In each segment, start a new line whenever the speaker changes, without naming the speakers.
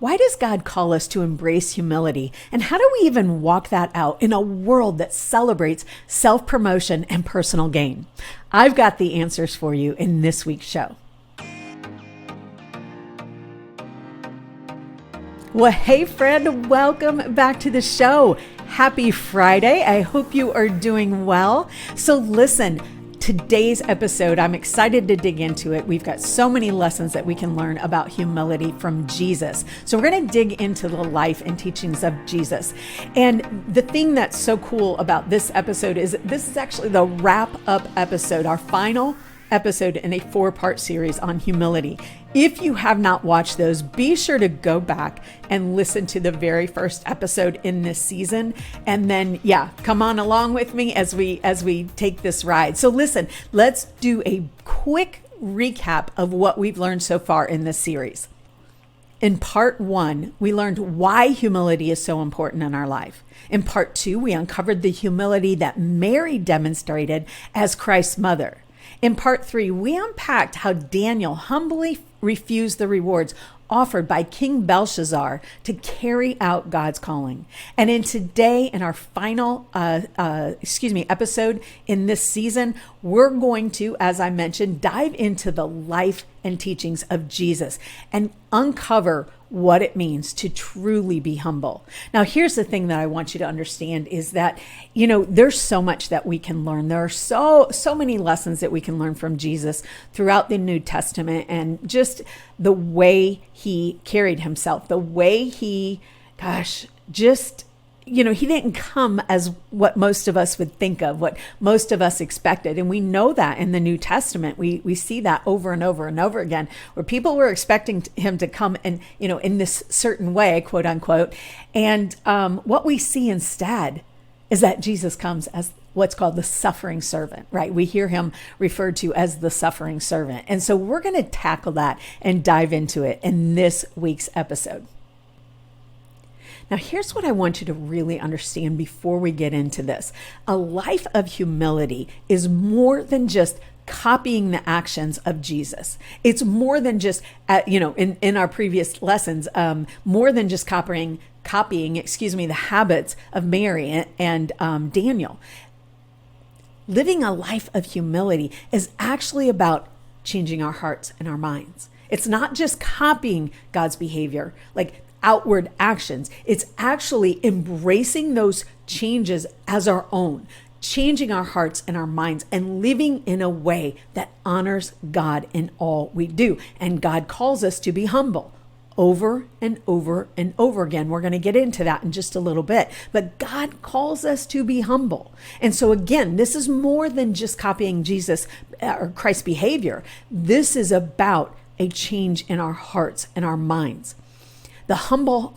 Why does God call us to embrace humility? And how do we even walk that out in a world that celebrates self-promotion and personal gain? I've got the answers for you in this week's show. Well, hey friend, welcome back to the show. Happy Friday. I hope you are doing well. So listen, today's episode, I'm excited to dig into it. We've got so many lessons that we can learn about humility from Jesus. So we're going to dig into the life and teachings of Jesus. And the thing that's so cool about this episode is this is actually the wrap-up episode, our final episode in a 4-part series on humility. If you have not watched those, be sure to go back and listen to the very first episode in this season. And then, come on along with me as we take this ride. So listen, let's do a quick recap of what we've learned so far in this series. In part 1, we learned why humility is so important in our life. In part 2, we uncovered the humility that Mary demonstrated as Christ's mother. In part 3, we unpacked how Daniel humbly refused the rewards offered by King Belshazzar to carry out God's calling. And in our final episode in this season, we're going to, as I mentioned, dive into the life and teachings of Jesus and uncover what it means to truly be humble. Now, here's the thing that I want you to understand is that, there's so much that we can learn. There are so many lessons that we can learn from Jesus throughout the New Testament, and just the way he carried himself, the way he, he didn't come as what most of us would think of, what most of us expected. And we know that in the New Testament, we see that over and over and over again, where people were expecting him to come and, in this certain way, quote unquote. And what we see instead is that Jesus comes as what's called the suffering servant, right? We hear him referred to as the suffering servant. And so we're going to tackle that and dive into it in this week's episode. Now, here's what I want you to really understand before we get into this. A life of humility is more than just copying the actions of Jesus. It's more than just, in our previous lessons, more than just copying, the habits of Mary and Daniel. Living a life of humility is actually about changing our hearts and our minds. It's not just copying God's behavior, like outward actions. It's actually embracing those changes as our own, changing our hearts and our minds, and living in a way that honors God in all we do. And God calls us to be humble over and over and over again. We're going to get into that in just a little bit, but God calls us to be humble. And so again, this is more than just copying Jesus or Christ's behavior. This is about a change in our hearts and our minds. The humble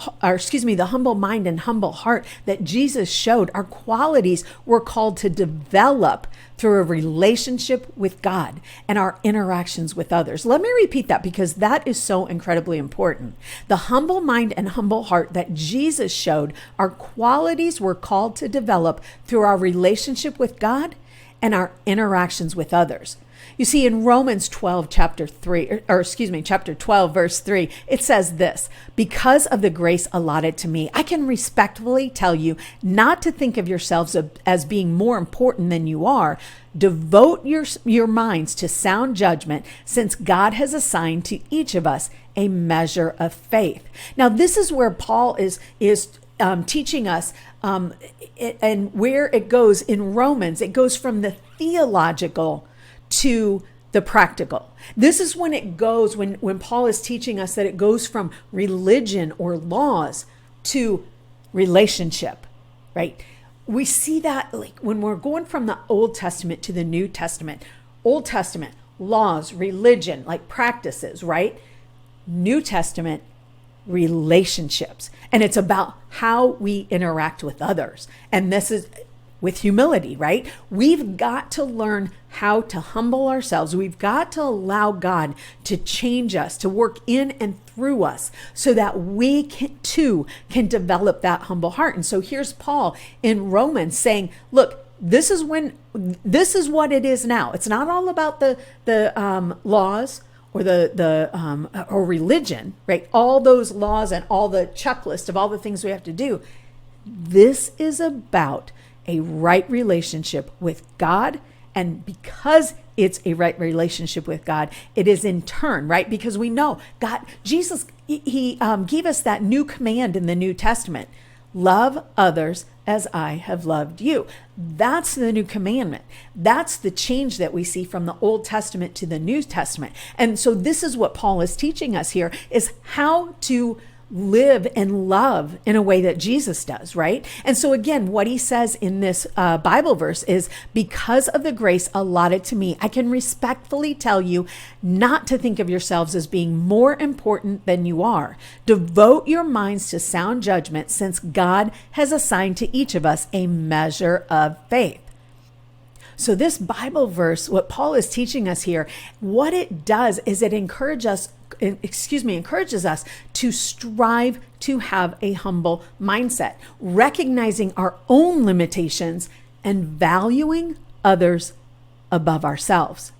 mind and humble heart that Jesus showed are qualities we're called to develop through a relationship with God and our interactions with others. Let me repeat that because that is so incredibly important. The humble mind and humble heart that Jesus showed are qualities we're called to develop through our relationship with God and our interactions with others. You see, in Romans 12, chapter 12, verse 3, it says this: because of the grace allotted to me, I can respectfully tell you not to think of yourselves as being more important than you are. Devote your minds to sound judgment, since God has assigned to each of us a measure of faith. Now, this is where Paul is teaching us, and where it goes in Romans, it goes from the theological to the practical. This is when it goes, when Paul is teaching us that it goes from religion or laws to relationship, right? We see that like when we're going from the Old Testament to the New Testament. Old Testament, laws, religion, like practices, right? New Testament, relationships. And it's about how we interact with others. And this is with humility, right? We've got to learn how to humble ourselves. We've got to allow God to change us, to work in and through us so that we too can develop that humble heart. And so here's Paul in Romans saying, look, this is what it is now. It's not all about the laws or or religion, right? All those laws and all the checklist of all the things we have to do. This is about a right relationship with God. And because it's a right relationship with God, it is in turn, right? Because we know Jesus, he gave us that new command in the New Testament. Love others as I have loved you. That's the new commandment. That's the change that we see from the Old Testament to the New Testament. And so this is what Paul is teaching us here, is how to live and love in a way that Jesus does, right? And so again, what he says in this Bible verse is, because of the grace allotted to me, I can respectfully tell you not to think of yourselves as being more important than you are. Devote your minds to sound judgment, since God has assigned to each of us a measure of faith. So this Bible verse, what Paul is teaching us here, what it does is it encourages us to strive to have a humble mindset, recognizing our own limitations and valuing others above ourselves.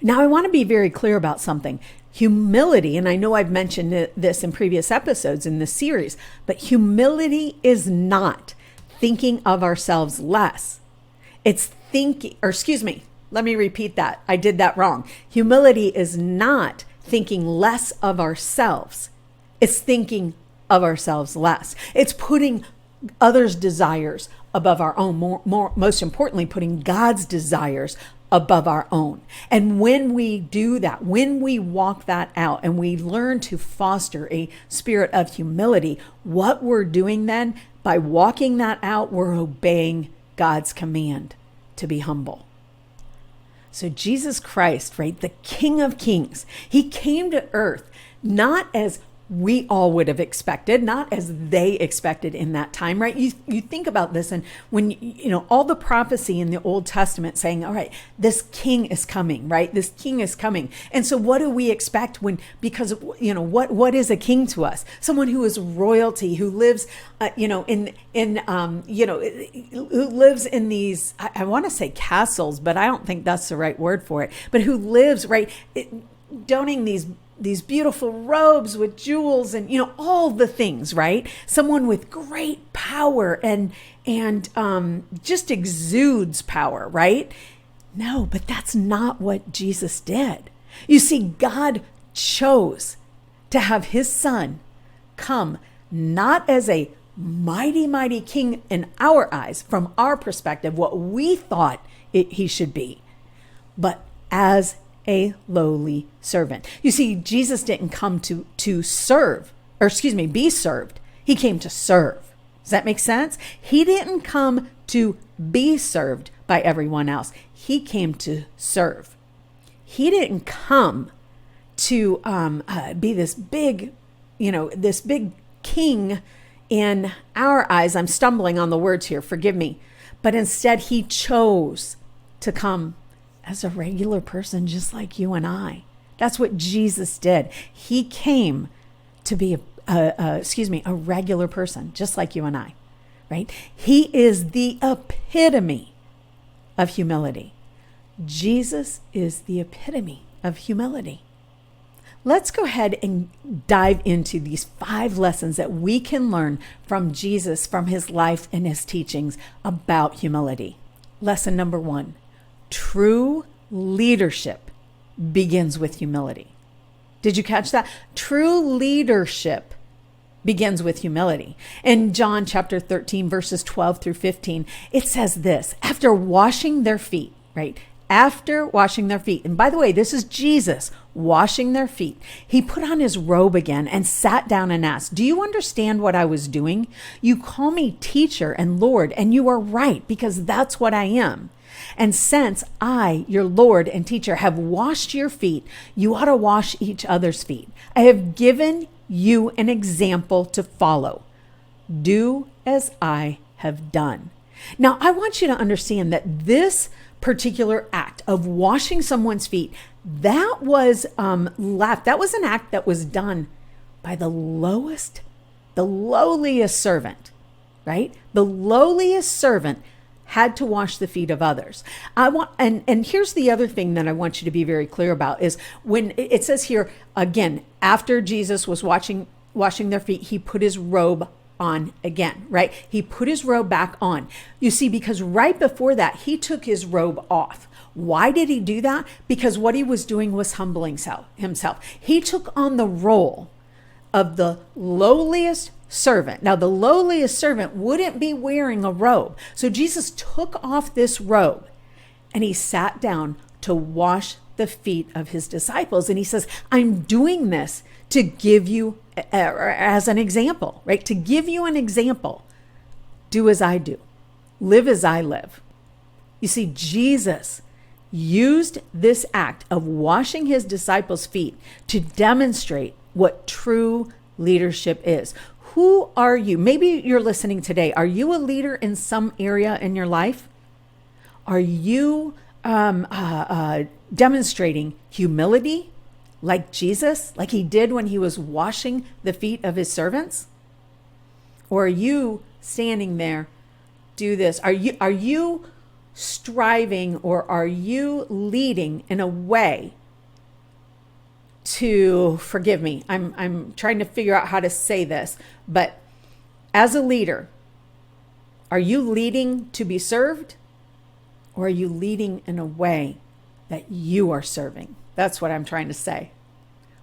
Now, I want to be very clear about something. Humility, and I know I've mentioned this in previous episodes in this series, but humility is not thinking of ourselves less. It's let me repeat that. I did that wrong. Humility is not thinking less of ourselves. It's thinking of ourselves less. It's putting others' desires above our own. Most importantly, putting God's desires above our own. And when we do that, when we walk that out and we learn to foster a spirit of humility, what we're doing then, by walking that out, we're obeying God's command to be humble. So Jesus Christ, right, the King of Kings, he came to earth not as we all would have expected, not as they expected in that time, right? You think about this, and when, all the prophecy in the Old Testament saying, all right, this king is coming, right? This king is coming. And so what do we expect because what is a king to us? Someone who is royalty, who lives, who lives in these, I want to say castles, but I don't think that's the right word for it, but who lives, right, donning these beautiful robes with jewels and, all the things, right? Someone with great power and just exudes power, right? No, but that's not what Jesus did. You see, God chose to have his son come not as a mighty, mighty king in our eyes, from our perspective, what we thought he should be, but as a lowly servant. You see, Jesus didn't come to be served. He came to serve. Does that make sense? He didn't come to be served by everyone else. He came to serve. He didn't come to be this big king in our eyes. I'm stumbling on the words here, forgive me. But instead, he chose to come as a regular person, just like you and I. That's what Jesus did. He came to be a regular person, just like you and I, right? He is the epitome of humility. Jesus is the epitome of humility. Let's go ahead and dive into these 5 lessons that we can learn from Jesus, from his life and his teachings about humility. Lesson number 1. True leadership begins with humility. Did you catch that? True leadership begins with humility. In John chapter 13, verses 12 through 15, it says this: after washing their feet, right? After washing their feet, and by the way, this is Jesus washing their feet, he put on his robe again and sat down and asked, "Do you understand what I was doing? You call me teacher and Lord, and you are right, because that's what I am. And since I, your Lord and teacher, have washed your feet, you ought to wash each other's feet. I have given you an example to follow. Do as I have done." Now, I want you to understand that this particular act of washing someone's feet, that was that was an act that was done by the lowliest servant, right? The lowliest servant had to wash the feet of others. And here's the other thing that I want you to be very clear about is when it says here, again, after Jesus was washing their feet, he put his robe on again, right? He put his robe back on. You see, because right before that, he took his robe off. Why did he do that? Because what he was doing was humbling himself. He took on the role of the lowliest servant. Now, the lowliest servant wouldn't be wearing a robe. So Jesus took off this robe and he sat down to wash the feet of his disciples. And he says, I'm doing this to give you as an example, right? To give you an example. Do as I do. Live as I live. You see, Jesus used this act of washing his disciples' feet to demonstrate what true leadership is. Who are you? Maybe you're listening today. Are you a leader in some area in your life? Are you demonstrating humility like Jesus, like he did when he was washing the feet of his servants? Or are you standing there, do this? Are you striving, or are you leading in a way to, forgive me, I'm trying to figure out how to say this, but as a leader, are you leading to be served, or are you leading in a way that you are serving? That's what I'm trying to say.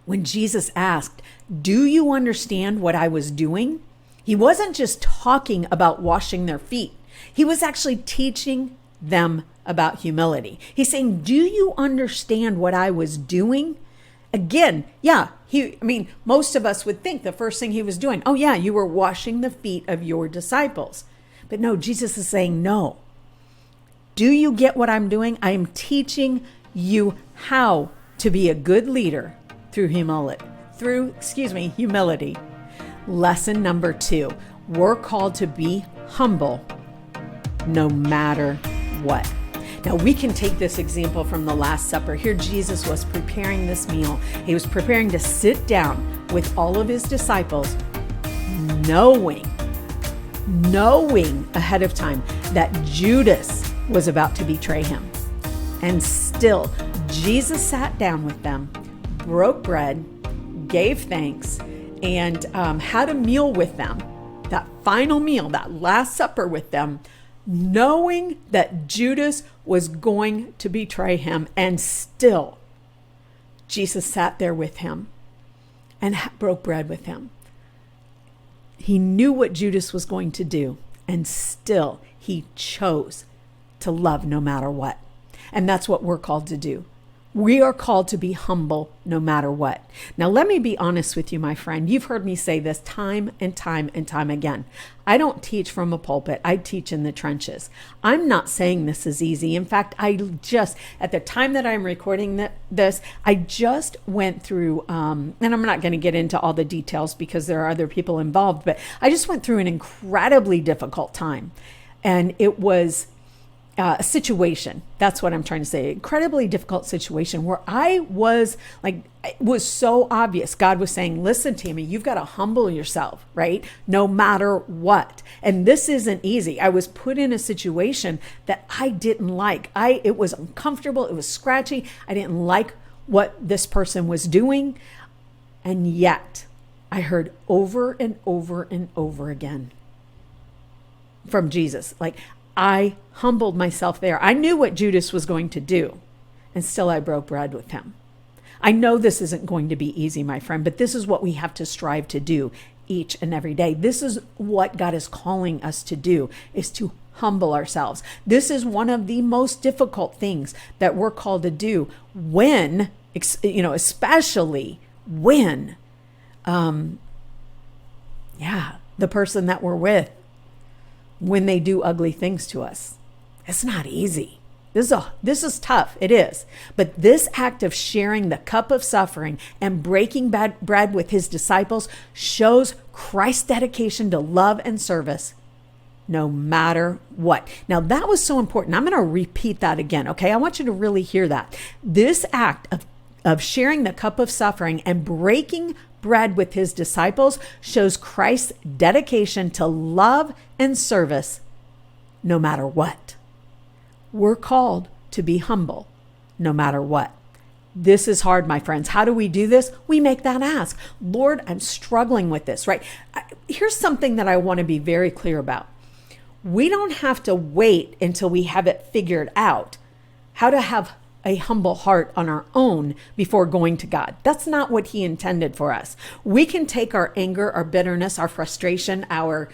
When Jesus asked, do you understand what I was doing? He wasn't just talking about washing their feet. He was actually teaching them about humility. He's saying, do you understand what I was doing? Again, yeah, most of us would think the first thing he was doing, oh yeah, you were washing the feet of your disciples. But no, Jesus is saying, no. Do you get what I'm doing? I am teaching you how to be a good leader through humility. Humility. Lesson number 2, we're called to be humble no matter what. Now we can take this example from the Last Supper. Here Jesus was preparing this meal. He was preparing to sit down with all of his disciples, knowing ahead of time that Judas was about to betray him. And still, Jesus sat down with them, broke bread, gave thanks, and had a meal with them, that final meal, that Last Supper with them, knowing that Judas was going to betray him. And still, Jesus sat there with him and broke bread with him. He knew what Judas was going to do, and still he chose to love no matter what. And that's what we're called to do. We are called to be humble no matter what. Now, let me be honest with you, my friend. You've heard me say this time and time and time again. I don't teach from a pulpit. I teach in the trenches. I'm not saying this is easy. In fact, at the time that I'm recording this, I just went through, and I'm not going to get into all the details because there are other people involved, but I just went through an incredibly difficult time. And it was a situation. That's what I'm trying to say. Incredibly difficult situation where I was like, it was so obvious. God was saying, listen, Tammy, you've got to humble yourself, right? No matter what. And this isn't easy. I was put in a situation that I didn't like. It was uncomfortable. It was scratchy. I didn't like what this person was doing. And yet I heard over and over and over again from Jesus, like, I humbled myself there. I knew what Judas was going to do, and still I broke bread with him. I know this isn't going to be easy, my friend, but this is what we have to strive to do each and every day. This is what God is calling us to do, is to humble ourselves. This is one of the most difficult things that we're called to do when, especially when, the person that we're with, when they do ugly things to us. It's not easy. This is tough. It is. But this act of sharing the cup of suffering and breaking bread with his disciples shows Christ's dedication to love and service no matter what. Now, that was so important. I'm going to repeat that again, okay? I want you to really hear that. This act of sharing the cup of suffering and breaking bread with his disciples shows Christ's dedication to love and service no matter what. We're called to be humble no matter what. This is hard, my friends. How do we do this? We make that ask. Lord, I'm struggling with this, right? Here's something that I want to be very clear about. We don't have to wait until we have it figured out how to have a humble heart on our own before going to God. That's not what He intended for us. We can take our anger, our bitterness, our frustration, our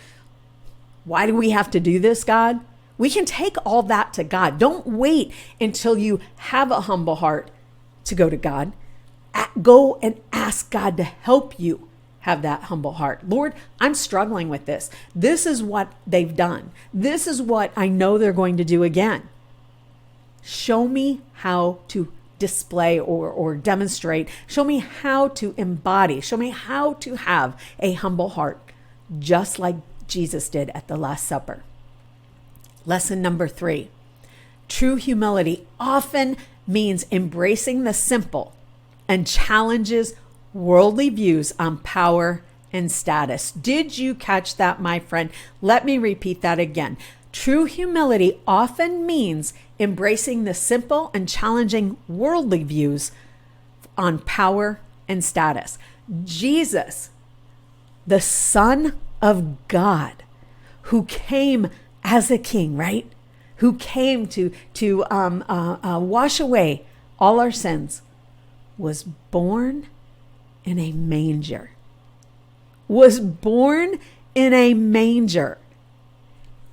why do we have to do this, God? We can take all that to God. Don't wait until you have a humble heart to go to God. Go and ask God to help you have that humble heart. Lord, I'm struggling with this. This is what they've done. This is what I know they're going to do again. Show me how to display or demonstrate. Show me how to embody. Show me how to have a humble heart, just like Jesus did at the Last Supper. Lesson number 3. True humility often means embracing the simple and challenges worldly views on power and status. Did you catch that, my friend? Let me repeat that again. True humility often means embracing the simple and challenging worldly views on power and status. Jesus, the Son of God, who came as a king, right? Who came to wash away all our sins, was born in a manger. Was born in a manger.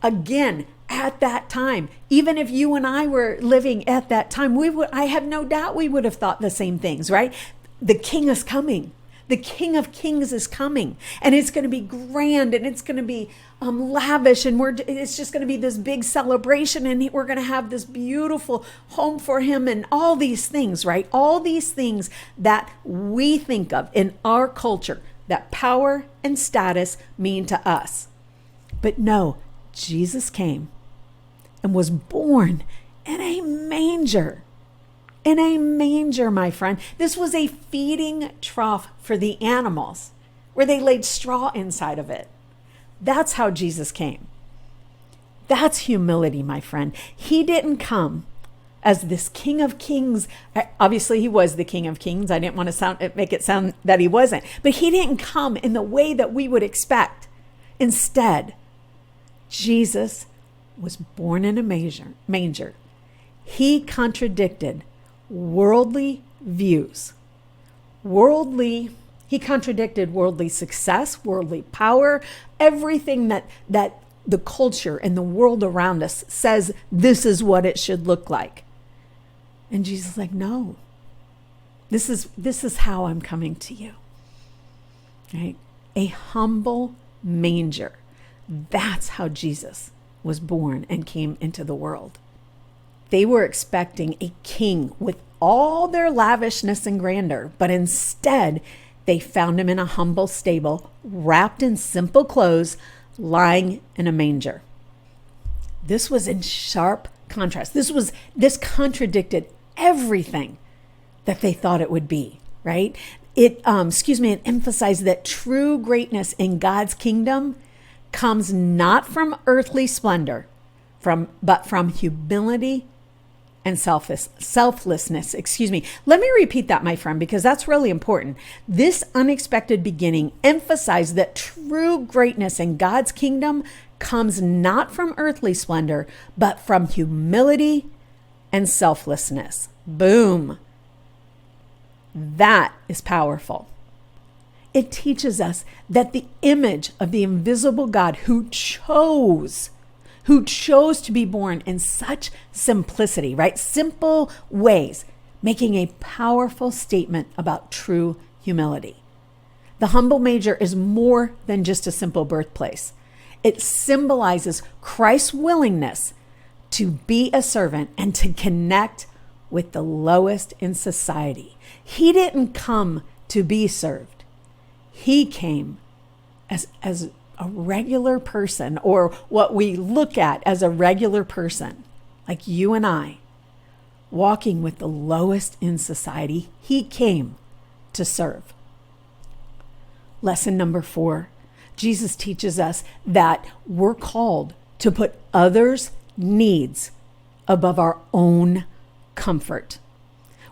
Again, at that time, even if you and I were living at that time, I have no doubt we would have thought the same things, right? The King is coming. The King of Kings is coming, and it's going to be grand, and it's going to be lavish, and it's just going to be this big celebration, and we're going to have this beautiful home for him, and all these things, right? All these things that we think of in our culture that power and status mean to us. But no, Jesus came and was born in a manger. In a manger, my friend. This was a feeding trough for the animals where they laid straw inside of it. That's how Jesus came. That's humility, my friend. He didn't come as this King of Kings. Obviously, he was the King of Kings. I didn't want to make it sound that he wasn't. But he didn't come in the way that we would expect. Instead, Jesus was born in a manger. He contradicted worldly views. He contradicted worldly success, worldly power, everything that the culture and the world around us says this is what it should look like. And Jesus is like, no, this is how I'm coming to you. Right? A humble manger. That's how Jesus was born and came into the world. They were expecting a king with all their lavishness and grandeur, but instead they found him in a humble stable, wrapped in simple clothes, lying in a manger. This was in sharp contrast. This contradicted everything that they thought it would be, right? It emphasized that true greatness in God's kingdom comes not from earthly splendor, but from humility and selflessness. Let me repeat that, my friend, because that's really important. This unexpected beginning emphasized that true greatness in God's kingdom comes not from earthly splendor, but from humility and selflessness. Boom. That is powerful. It teaches us that the image of the invisible God who chose to be born in such simplicity, right? Simple ways, making a powerful statement about true humility. The humble manger is more than just a simple birthplace. It symbolizes Christ's willingness to be a servant and to connect with the lowest in society. He didn't come to be served. He came as a regular person, or what we look at as a regular person, like you and I, walking with the lowest in society. He came to serve. Lesson number 4, Jesus teaches us that we're called to put others' needs above our own comfort.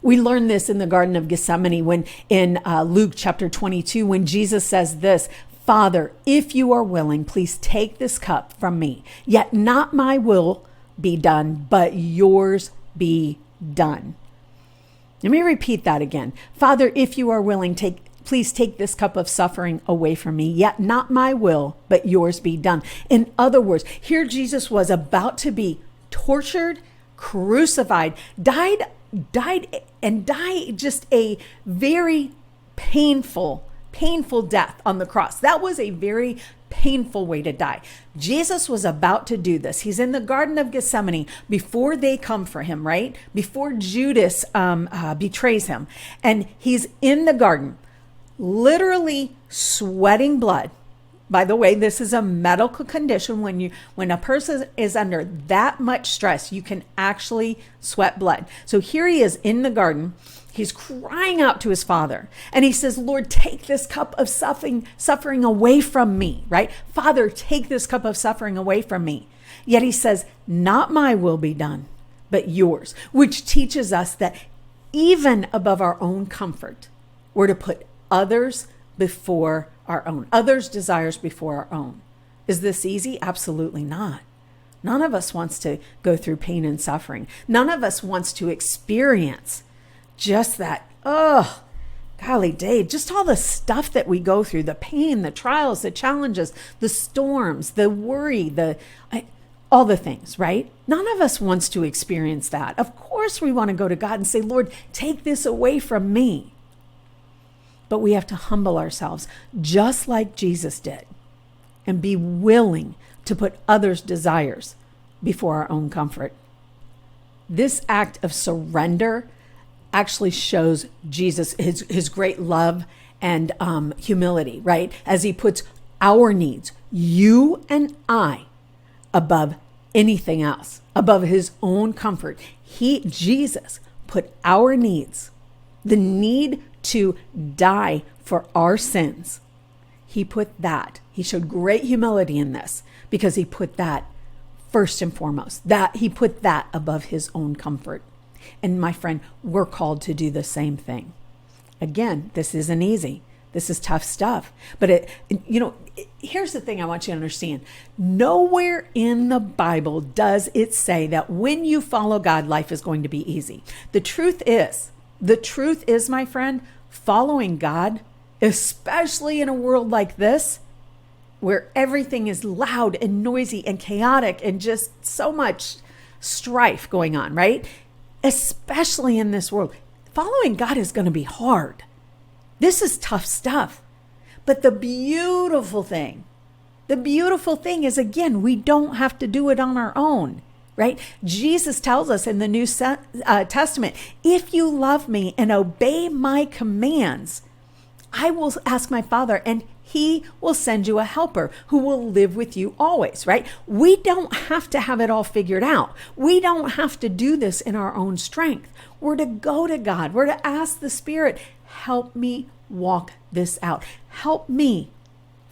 We learn this in the Garden of Gethsemane when in Luke chapter 22, when Jesus says this, Father, if you are willing, please take this cup from me. Yet not my will be done, but yours be done. Let me repeat that again. Father, if you are willing, please take this cup of suffering away from me. Yet not my will, but yours be done. In other words, here Jesus was about to be tortured, crucified, died just a very painful death on the cross. That was a very painful way to die. Jesus was about to do this. He's in the Garden of Gethsemane before they come for him, right? Before Judas betrays him. And he's in the garden, literally sweating blood. By the way, this is a medical condition. When a person is under that much stress, you can actually sweat blood. So here he is in the garden. He's crying out to his Father. And he says, Lord, take this cup of suffering away from me, right? Father, take this cup of suffering away from me. Yet he says, not my will be done, but yours, which teaches us that even above our own comfort, we're to put others before our own, others' desires before our own. Is this easy? Absolutely not. None of us wants to go through pain and suffering. None of us wants to experience just that, oh, golly Dave, just all the stuff that we go through, the pain, the trials, the challenges, the storms, the worry, all the things, right? None of us wants to experience that. Of course we want to go to God and say, Lord, take this away from me. But we have to humble ourselves just like Jesus did and be willing to put others' desires before our own comfort. This act of surrender actually shows Jesus, his great love and humility, right? As he puts our needs, you and I, above anything else, above his own comfort. Jesus put our needs, the need to die for our sins. He showed great humility in this because he put that first and foremost, that he put that above his own comfort. And my friend, we're called to do the same thing. Again, this isn't easy. This is tough stuff. But here's the thing I want you to understand. Nowhere in the Bible does it say that when you follow God, life is going to be easy. The truth is, my friend, following God, especially in a world like this, where everything is loud and noisy and chaotic and just so much strife going on, right? Especially in this world, following God is going to be hard. This is tough stuff. But the beautiful thing is, again, we don't have to do it on our own, right? Jesus tells us in the New Testament, if you love me and obey my commands, I will ask my Father and he will send you a helper who will live with you always, right? We don't have to have it all figured out. We don't have to do this in our own strength. We're to go to God. We're to ask the Spirit, help me walk this out. Help me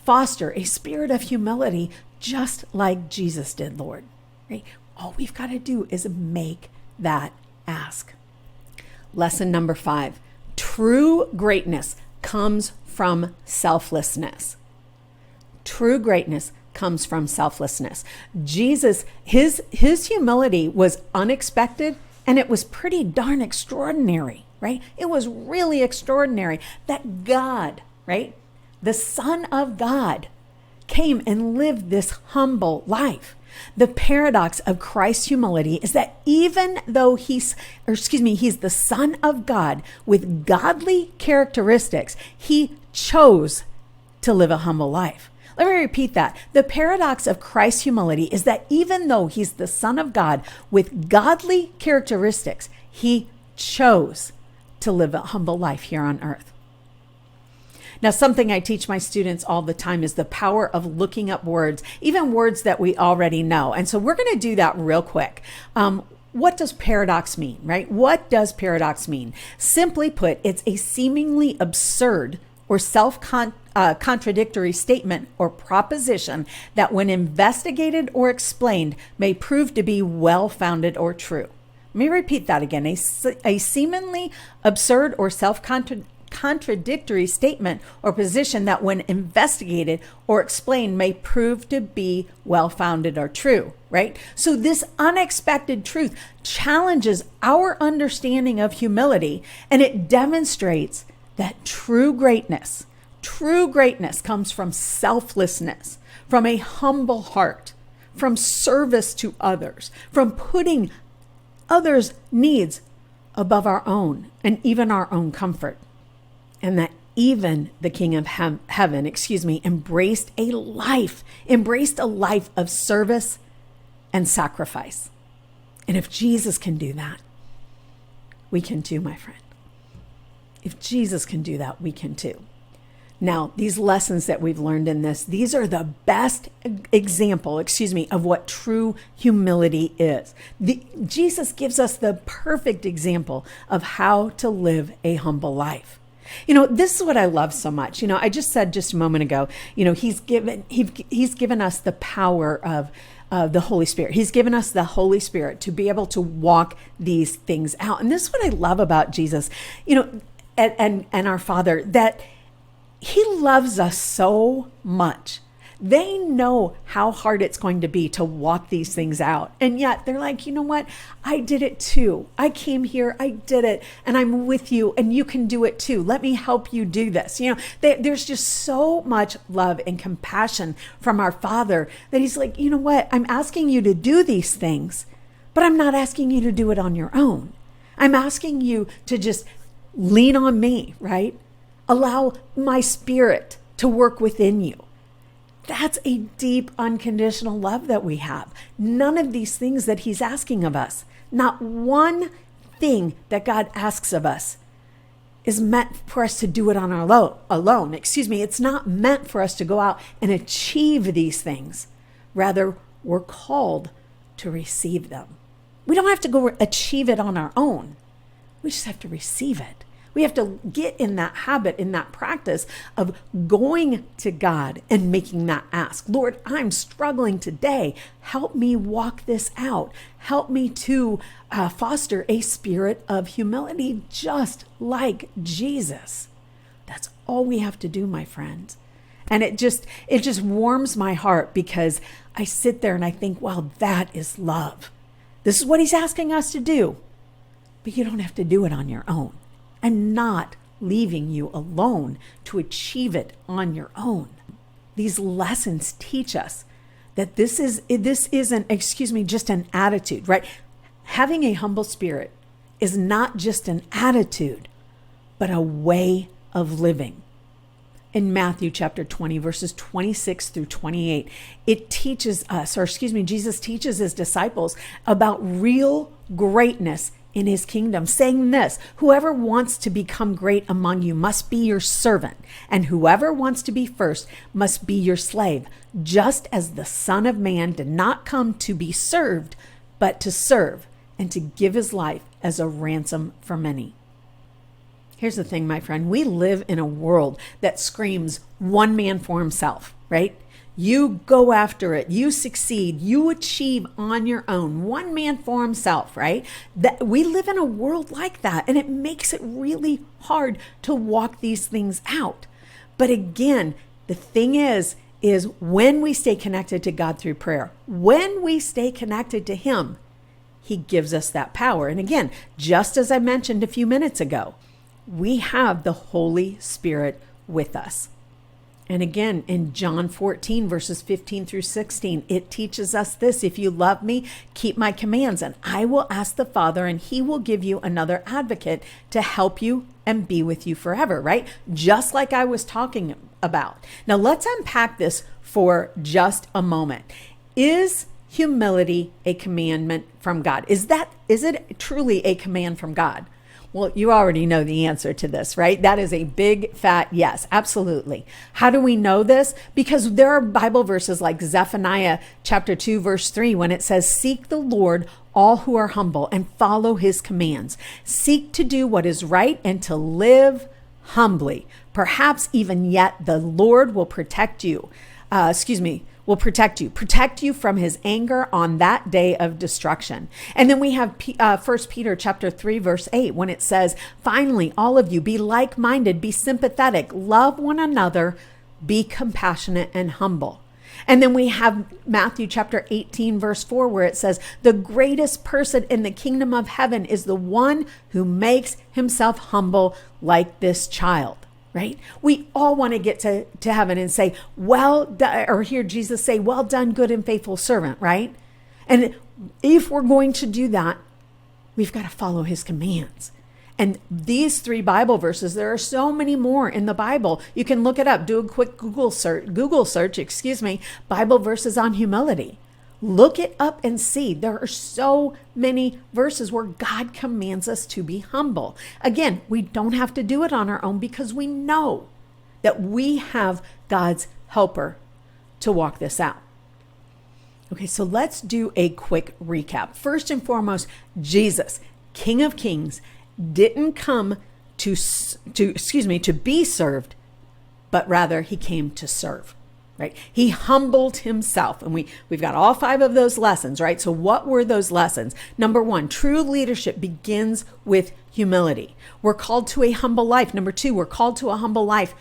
foster a spirit of humility just like Jesus did, Lord, right? All we've got to do is make that ask. Lesson number 5, true greatness comes from selflessness. True greatness comes from selflessness. Jesus, his humility was unexpected and it was pretty darn extraordinary, right? It was really extraordinary that God, right, the Son of God, came and lived this humble life. The paradox of Christ's humility is that even though he's the Son of God with godly characteristics, he chose to live a humble life. Let me repeat that. The paradox of Christ's humility is that even though he's the Son of God with godly characteristics, he chose to live a humble life here on earth. Now, something I teach my students all the time is the power of looking up words, even words that we already know. And so we're going to do that real quick. What does paradox mean, right? What does paradox mean? Simply put, it's a seemingly absurd or self-contradictory statement or proposition that when investigated or explained may prove to be well-founded or true. Let me repeat that again. A seemingly absurd or self-contradictory statement or position that when investigated or explained may prove to be well-founded or true, right? So this unexpected truth challenges our understanding of humility, and it demonstrates that true greatness comes from selflessness, from a humble heart, from service to others, from putting others' needs above our own and even our own comfort. And that even the King of Heaven, embraced a life of service and sacrifice. And if Jesus can do that, we can too, my friend. If Jesus can do that, we can too. Now, these lessons that we've learned in this, these are the best example, of what true humility is. Jesus gives us the perfect example of how to live a humble life. This is what I love so much. I just said just a moment ago, he's given us the power of the Holy Spirit. He's given us the Holy Spirit to be able to walk these things out. And this is what I love about Jesus, and our Father, that He loves us so much. They know how hard it's going to be to walk these things out. And yet they're like, you know what? I did it too. I came here, I did it, and I'm with you, and you can do it too. Let me help you do this. There's just so much love and compassion from our Father that He's like, you know what? I'm asking you to do these things, but I'm not asking you to do it on your own. I'm asking you to just lean on me, right? Allow my Spirit to work within you. That's a deep, unconditional love that we have. None of these things that He's asking of us, not one thing that God asks of us, is meant for us to do it on our alone. It's not meant for us to go out and achieve these things. Rather, we're called to receive them. We don't have to go achieve it on our own. We just have to receive it. We have to get in that habit, in that practice of going to God and making that ask. Lord, I'm struggling today. Help me walk this out. Help me to foster a spirit of humility just like Jesus. That's all we have to do, my friends. And it just warms my heart because I sit there and I think, wow, that is love. This is what He's asking us to do. But you don't have to do it on your own. And not leaving you alone to achieve it on your own. These lessons teach us that this isn't, just an attitude, right? Having a humble spirit is not just an attitude, but a way of living. In Matthew chapter 20, verses 26 through 28, Jesus teaches His disciples about real greatness in His kingdom, saying this: whoever wants to become great among you must be your servant, and whoever wants to be first must be your slave, just as the Son of Man did not come to be served, but to serve, and to give His life as a ransom for many. Here's the thing, my friend. We live in a world that screams one man for himself, right? You go after it, you succeed, you achieve on your own, one man for himself, right? That we live in a world like that, and it makes it really hard to walk these things out. But again, the thing is when we stay connected to God through prayer, when we stay connected to Him, He gives us that power. And again, just as I mentioned a few minutes ago, we have the Holy Spirit with us. And again, in John 14, verses 15 through 16, it teaches us this: if you love me, keep my commands, and I will ask the Father, and He will give you another advocate to help you and be with you forever, right? Just like I was talking about. Now, let's unpack this for just a moment. Is humility a commandment from God? Is it truly a command from God? Well, you already know the answer to this, right? That is a big fat yes, absolutely. How do we know this? Because there are Bible verses like Zephaniah chapter 2, verse 3, when it says, seek the Lord, all who are humble, and follow His commands. Seek to do what is right and to live humbly. Perhaps even yet the Lord will protect you. Protect you from his anger on that day of destruction. And then we have 1 Peter chapter 3, verse 8, when it says, finally, all of you, be like-minded, be sympathetic, love one another, be compassionate and humble. And then we have Matthew chapter 18, verse 4, where it says, the greatest person in the kingdom of heaven is the one who makes himself humble like this child. Right? We all want to get to heaven and say, well done, or hear Jesus say, well done, good and faithful servant, right? And if we're going to do that, we've got to follow his commands. And these 3 Bible verses, there are so many more in the Bible. You can look it up, do a quick Google search, Bible verses on humility. Look it up and see. There are so many verses where God commands us to be humble. Again, we don't have to do it on our own because we know that we have God's helper to walk this out. Okay, so let's do a quick recap. First and foremost, Jesus, King of Kings, didn't come to be served, but rather he came to serve. Right? He humbled himself. And we've got all 5 of those lessons, right? So what were those lessons? Number 1, true leadership begins with humility. We're called to a humble life. Number 2, we're called to a humble life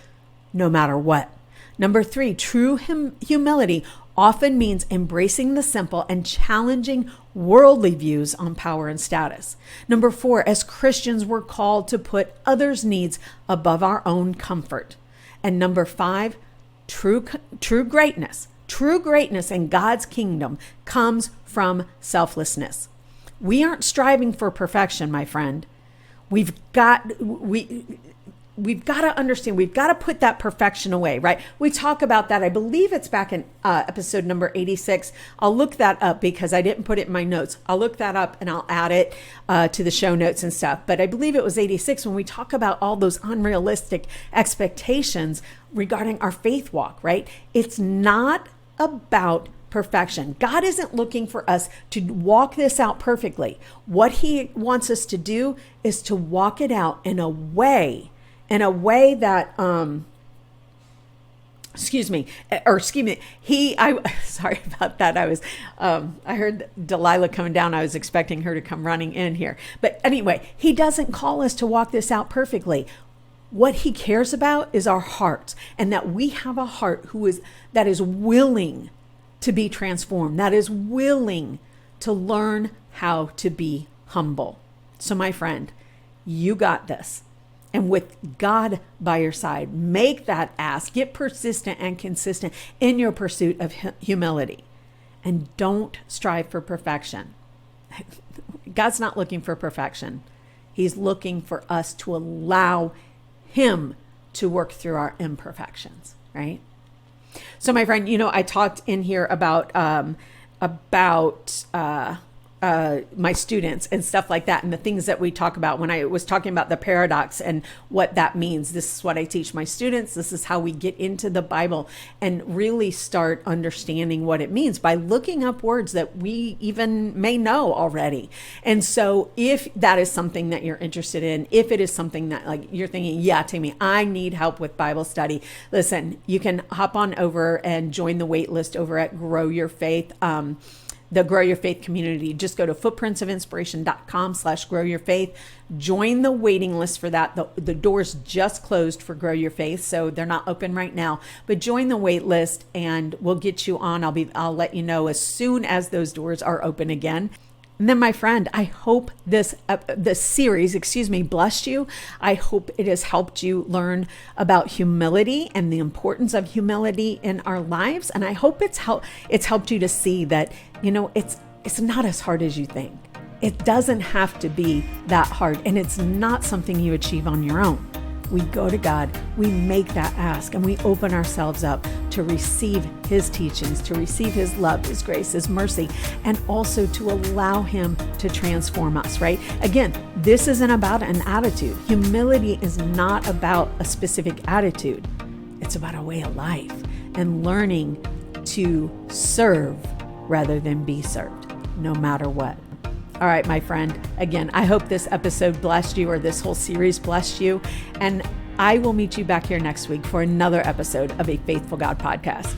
no matter what. Number 3, true humility often means embracing the simple and challenging worldly views on power and status. Number 4, as Christians, we're called to put others' needs above our own comfort. And number 5, true greatness in God's kingdom comes from selflessness. We aren't striving for perfection, my friend. We've got to understand, we've got to put that perfection away, right? We talk about that. I believe it's back in episode number 86. I'll look that up because I didn't put it in my notes. I'll look that up and I'll add it to the show notes and stuff. But I believe it was 86 when we talk about all those unrealistic expectations regarding our faith walk, right? It's not about perfection. God isn't looking for us to walk this out perfectly. What he wants us to do is to walk it out in a way that, sorry about that. I heard Delilah coming down. I was expecting her to come running in here. But anyway, he doesn't call us to walk this out perfectly. What he cares about is our hearts, and that we have a heart that is willing to be transformed, that is willing to learn how to be humble. So my friend, you got this. And with God by your side, make that ask. Get persistent and consistent in your pursuit of humility. And don't strive for perfection. God's not looking for perfection. He's looking for us to allow him to work through our imperfections, right? So my friend, I talked in here about my students and stuff like that, and the things that we talk about when I was talking about the paradox and what that means. This is what I teach my students. This is how we get into the Bible and really start understanding what it means by looking up words that we even may know already. And so if that is something that you're interested in, if it is something that like you're thinking, yeah, Tammy, I need help with Bible study, listen, you can hop on over and join the wait list over at Grow Your Faith. The Grow Your Faith community. Just go to footprintsofinspiration.com/growyourfaith. Join the waiting list for that. The doors just closed for Grow Your Faith, so they're not open right now. But join the wait list, and we'll get you on. I'll let you know as soon as those doors are open again. And then, my friend, I hope this series, blessed you. I hope it has helped you learn about humility and the importance of humility in our lives. And I hope it's helped you to see that, it's not as hard as you think. It doesn't have to be that hard, and it's not something you achieve on your own. We go to God, we make that ask, and we open ourselves up to receive his teachings, to receive his love, his grace, his mercy, and also to allow him to transform us, right? Again, this isn't about an attitude. Humility is not about a specific attitude. It's about a way of life and learning to serve rather than be served, no matter what. All right, my friend, again, I hope this episode blessed you, or this whole series blessed you. And I will meet you back here next week for another episode of a Faithful God podcast.